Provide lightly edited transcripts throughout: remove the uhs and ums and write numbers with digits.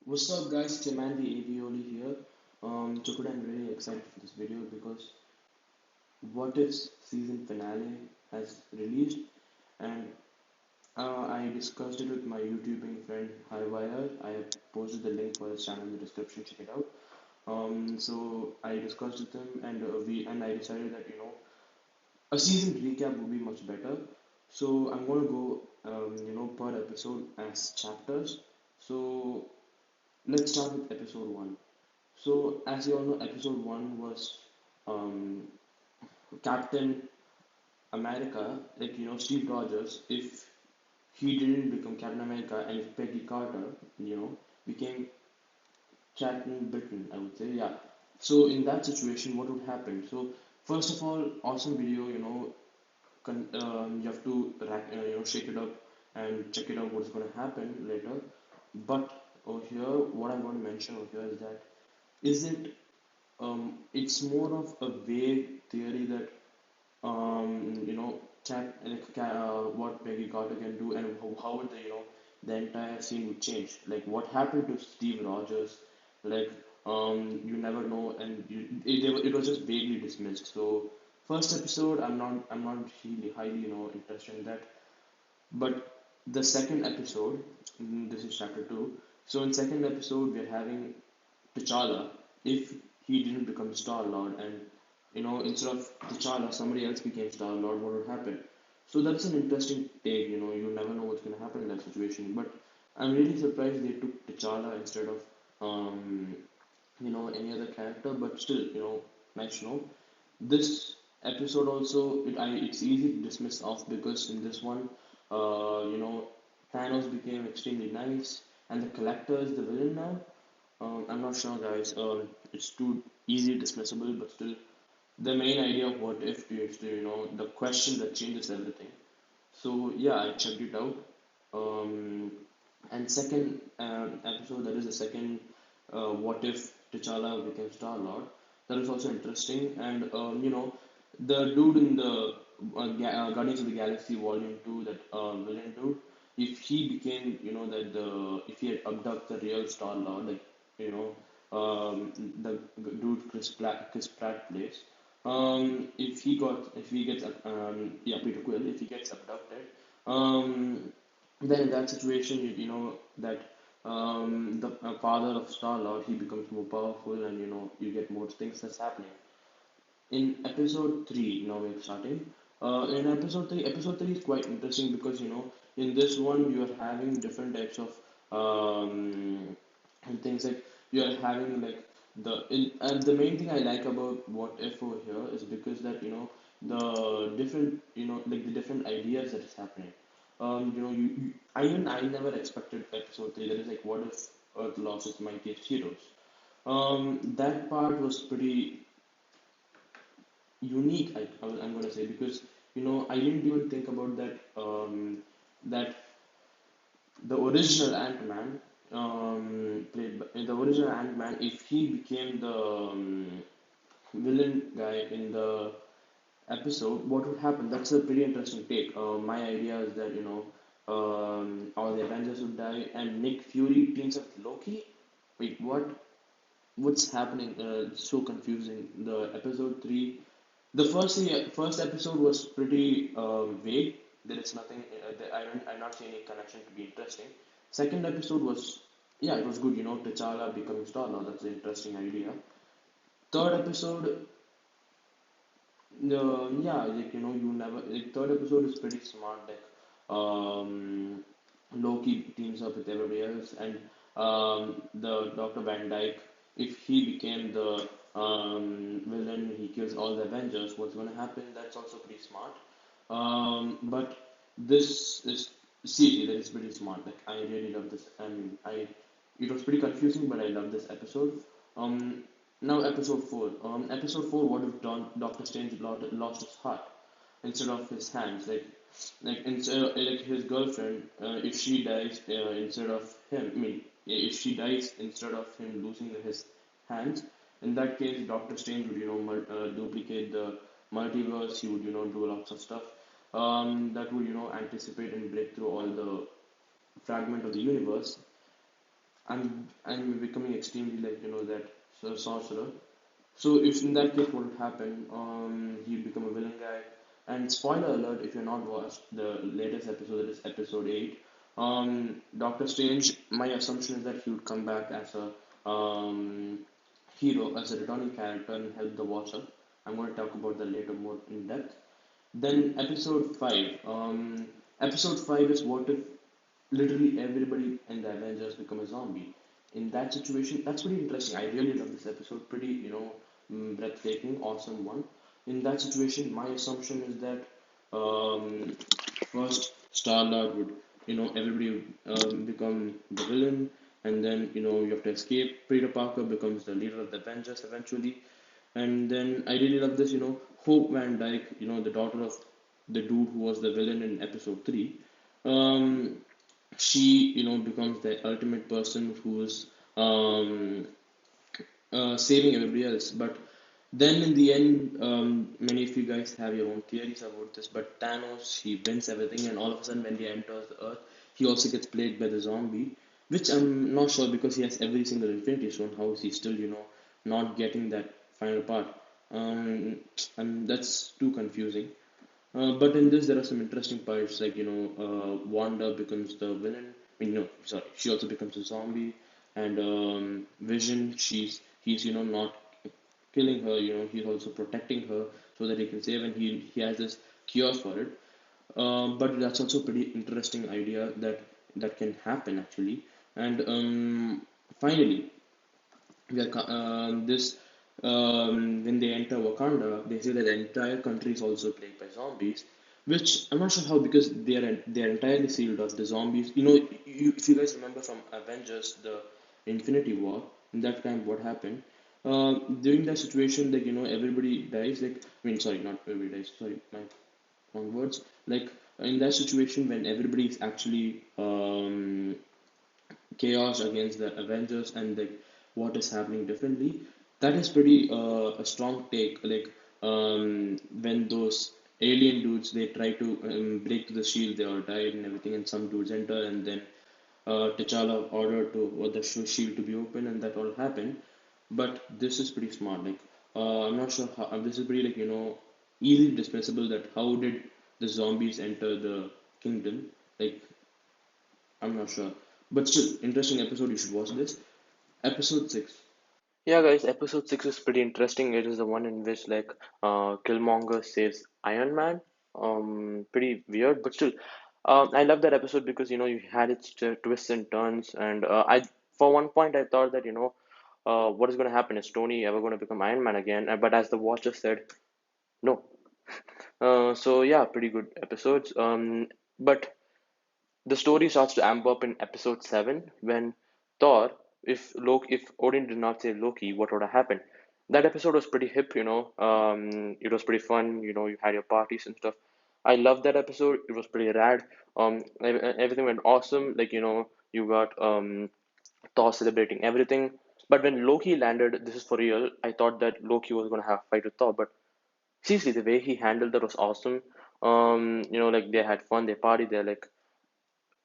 What's up, guys? It's your man, the AVioli here. So today I'm really excited for this video because What If's season finale has released, and I discussed it with my YouTubing friend Highwire. I have posted the link for his channel in the description. Check it out. So I discussed with him, and I decided that a season recap would be much better. So I'm gonna go per episode as chapters. So let's start with episode one. So, as you all know, episode one was um, Captain America, Steve Rogers. If he didn't become Captain America and if Peggy Carter, became Captain Britain, I would say, yeah. So, in that situation, what would happen? So, first of all, awesome video, you have to shake it up and check it out what's going to happen later. But over here, what I'm going to mention over here is that isn't it's more of a vague theory that what Peggy Carter can do and how would the entire scene would change. Like what happened to Steve Rogers, like you never know, and it was just vaguely dismissed. So first episode, I'm not really highly interested in that, but the second episode, this is chapter two. So in second episode, we're having T'Challa if he didn't become Star Lord, and instead of T'Challa somebody else became Star Lord, what would happen? So that's an interesting take. You never know what's going to happen in that situation. But I'm really surprised they took T'Challa instead of um, any other character. But still, nice to know. This episode also, it's easy to dismiss off because in this one, Thanos became extremely nice, and the Collector is the villain now. I'm not sure, guys. It's too easy dismissible, but still, the main idea of what if is the question that changes everything. So yeah, I checked it out. Um, and second episode, that is the second what if T'Challa became Star Lord. That is also interesting. And the dude in the Guardians of the Galaxy Volume Two, that villain dude, if he became, if he had abducted the real Star Lord, like you know, the dude Chris Pratt plays. If he gets yeah, Peter Quill, if he gets abducted, um, then in that situation, that the father of Star Lord, he becomes more powerful, and you get more things that's happening. In episode three, now we're starting. In episode three is quite interesting because in this one you are having different types of and things like you are having like and the main thing I like about what if over here is because that the different like the different ideas that is happening. I never expected episode three. That is like what if Earth lost its mightiest heroes. That part was pretty unique. I'm gonna say because I didn't even think about that. That the original Ant-Man, the original Ant-Man, if he became the villain guy in the episode, what would happen? That's a pretty interesting take. My idea is that all the Avengers would die, and Nick Fury teams up with Loki. Wait, what? What's happening? It's so confusing. The episode three, the first episode was pretty vague. There is nothing. I'm not seeing any connection to be interesting. Second episode was, yeah, it was good. T'Challa becoming Star Lord. That's an interesting idea. Third episode, yeah, like you never. Like, third episode is pretty smart. Like, Loki teams up with everybody else, and the Doctor Van Dyke, if he became the villain, he kills all the Avengers. What's going to happen? That's also pretty smart. But this is seriously, that is pretty smart. Like I really love this, and it was pretty confusing, but I love this episode. Um, Now episode four. Episode four. What if Doctor Strange lost his heart instead of his hands? Like instead of, like his girlfriend, if she dies instead of him. I mean, if she dies instead of him losing his hands, in that case, Doctor Strange would duplicate the multiverse. He would do lots of stuff that would anticipate and break through all the fragment of the universe. I'm becoming extremely like that sorcerer. So if in that case what would happen, he'd become a villain guy. And spoiler alert, if you're not watched the latest episode, that is episode 8, Doctor Strange, my assumption is that he would come back as a hero, as a returning character and help the Watcher. I'm going to talk about that later more in depth. Then episode 5 is what if literally everybody in the Avengers become a zombie. In that situation, that's pretty interesting. I really love this episode. Pretty, breathtaking, awesome one. In that situation, my assumption is that um, first Star-Lord would, everybody would become the villain, and then, you have to escape. Peter Parker becomes the leader of the Avengers eventually. And then I really love this, Hope Van Dyke, the daughter of the dude who was the villain in episode 3. Um, she becomes the ultimate person who's um, saving everybody else. But then in the end, many of you guys have your own theories about this, but Thanos, he wins everything, and all of a sudden when he enters the Earth, he also gets plagued by the zombie, which I'm not sure, because he has every single Infinity Stone. How is he still not getting that final part? um, and that's too confusing. But in this, there are some interesting parts, like Wanda becomes the villain. I mean, no, sorry, she also becomes a zombie, and Vision, he's not killing her. He's also protecting her so that he can save, and he has this cure for it. But that's also a pretty interesting idea that can happen actually. And finally, this when they enter Wakanda, they say that the entire country is also plagued by zombies, which I'm not sure how, because they are entirely sealed off. The zombies, if you guys remember from Avengers, the Infinity War, in that time what happened? During that situation, like everybody dies. Like, I mean, sorry, not everybody dies. Sorry, my wrong words. Like in that situation, when everybody is actually chaos against the Avengers, and like what is happening differently. That is pretty a strong take. Like when those alien dudes, they try to break to the shield, they all died and everything, and some dudes enter, and then T'Challa ordered to the shield to be open, and that all happened. But this is pretty smart. Like I'm not sure how this is pretty like easily dispensable. That how did the zombies enter the kingdom? Like I'm not sure. But still, interesting episode. You should watch this. Episode 6. Yeah, guys, episode 6 is pretty interesting. It is the one in which Killmonger saves Iron Man. Pretty weird, but still, I love that episode because you had its twists and turns, and I for one point I thought that what is going to happen, is Tony ever going to become Iron Man again? But as the Watcher said, no. So yeah, pretty good episodes. But the story starts to amp up in episode 7 when Thor, if Odin did not save Loki, what would have happened? That episode was pretty hip. It was pretty fun. You had your parties and stuff. I loved that episode. It was pretty rad. Everything went awesome. Like, you got Thor celebrating everything. But when Loki landed, this is for real. I thought that Loki was gonna have a fight with Thor, but seriously, the way he handled that was awesome. Like they had fun, they partied,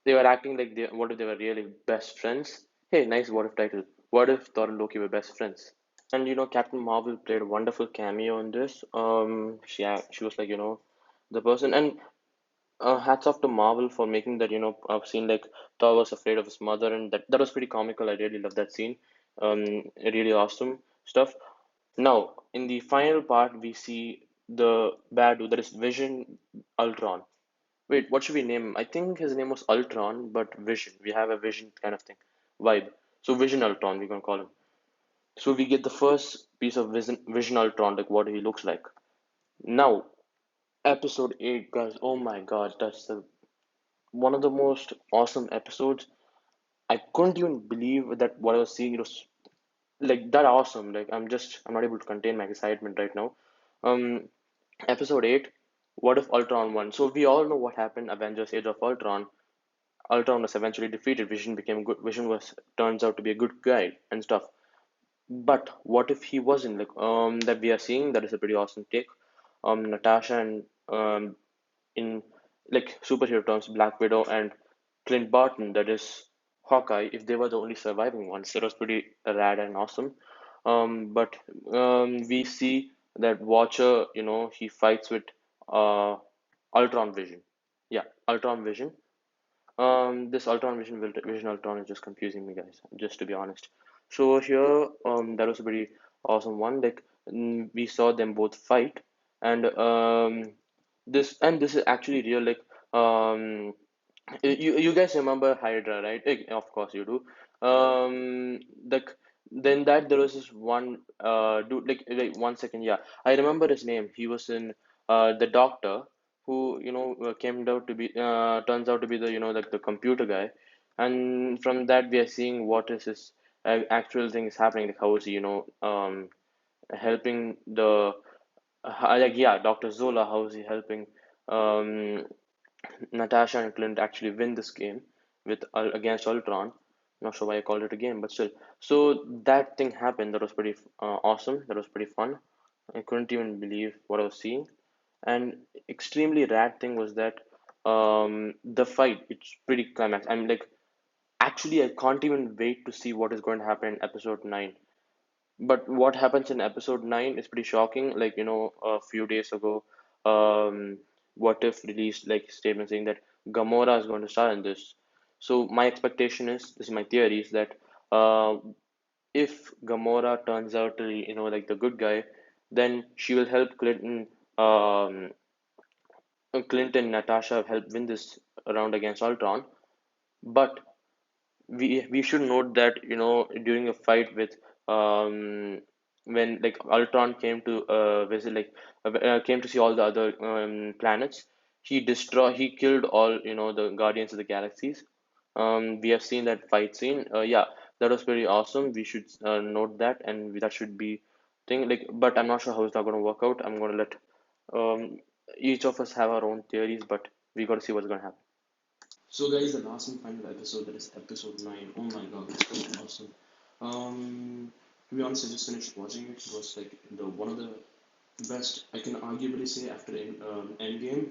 they were acting like what if they were really best friends? Hey, nice what if title. What if Thor and Loki were best friends? And Captain Marvel played a wonderful cameo in this. She was like the person, and hats off to Marvel for making that scene, like Thor was afraid of his mother, and that was pretty comical. I really love that scene. Really awesome stuff. Now, in the final part, we see the bad dude, that is Vision Ultron. Wait, what should we name him? I think his name was Ultron, but Vision. We have a Vision kind of thing, vibe. So Vision Ultron, we're gonna call him. So we get the first piece of Vision Ultron, like what he looks like. Now, episode 8, guys. Oh my God, that's one of the most awesome episodes. I couldn't even believe that what I was seeing. It was like that awesome. Like I'm not able to contain my excitement right now. Um, episode 8. What if Ultron won? So we all know what happened. Avengers: Age of Ultron. Ultron was eventually defeated. Vision became good. Vision was turns out to be a good guy and stuff. But what if he wasn't? Like that we are seeing, that is a pretty awesome take. Natasha and in like superhero terms, Black Widow and Clint Barton. That is Hawkeye if they were the only surviving ones. That was pretty rad and awesome. But we see that Watcher, he fights with uh, Ultron Vision. Yeah, Ultron Vision. This Ultron Vision Ultron is just confusing me, guys. Just to be honest. So here, that was a pretty awesome one. Like we saw them both fight, and this is actually real. Like you guys remember Hydra, right? Of course you do. Like then that there was this one dude. Like 1 second, yeah, I remember his name. He was in the Doctor, who came out to be turns out to be the like the computer guy, and from that we are seeing what is his actual thing is happening. Like how is he helping the like yeah, Dr. Zola, how is he helping um Natasha and Clint actually win this game with against Ultron. Not sure why I called it a game, but still. So that thing happened. That was pretty awesome. That was pretty fun. I couldn't even believe what I was seeing. And extremely rad thing was that the fight. It's pretty climax. I'm like actually I can't even wait to see what is going to happen in episode 9. But what happens in episode 9 is pretty shocking. Like, a few days ago, What If released like statement saying that Gamora is going to star in this. So my expectation is, this is my theory, is that uh, if Gamora turns out to be, like the good guy, then she will help um, Clinton, Natasha help win this round against Ultron. But we should note that during a fight with when like Ultron came to visit like came to see all the other planets, he killed all the Guardians of the Galaxies. We have seen that fight scene. Yeah, that was pretty awesome. We should note that, and that should be thing like. But I'm not sure how it's not going to work out. I'm going to let um, each of us have our own theories, but we got to see what's going to happen. So, guys, the last and final episode, that is episode 9. Oh my god, it's so awesome. To be honest, I just finished watching it. It was like the one of the best, I can arguably say, after Endgame.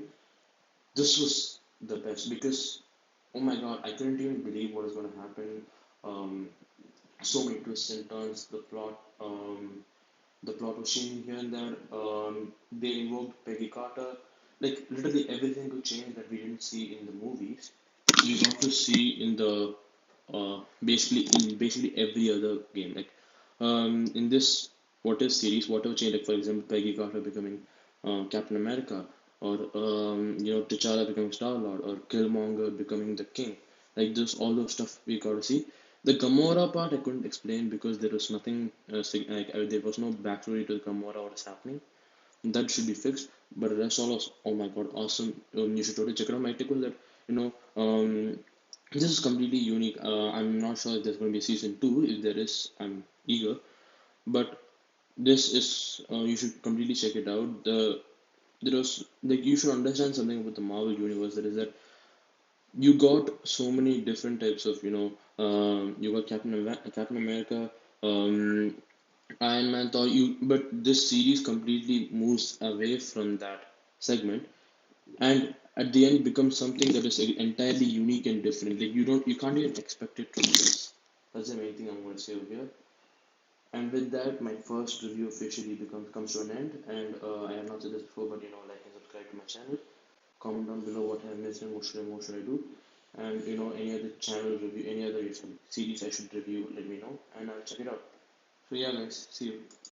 This was the best because, oh my god, I couldn't even believe what was going to happen. Um, so many twists and turns. The plot was changing here and there. They invoked Peggy Carter. Like literally everything could change that we didn't see in the movies. We got to see in the basically every other game. Like in this What If series, whatever change, like for example, Peggy Carter becoming Captain America, or T'Challa becoming Star Lord, or Killmonger becoming the King. Like this, all those stuff we got to see. The Gamora part I couldn't explain because there was nothing, there was no backstory to the Gamora, what is happening. That should be fixed. But the rest all was, oh my god, awesome. You should totally check it out. My take was that, you know, this is completely unique. I'm not sure if there's going to be a season 2. If there is, I'm eager. But this is, you should completely check it out. There was, like, you should understand something about the Marvel universe. That is that you got so many different types of, you got Captain America, um, Iron Man, Thor. But this series completely moves away from that segment, and at the end becomes something that is entirely unique and different. Like you can't even expect it to be this. That's the main thing I'm going to say over here. And with that, my first review officially comes to an end. And I have not said this before, but like and subscribe to my channel. Comment down below what I have missed and what should I do. And any other channel review, any other series I should review, let me know, and I'll check it out. So yeah, guys, see you.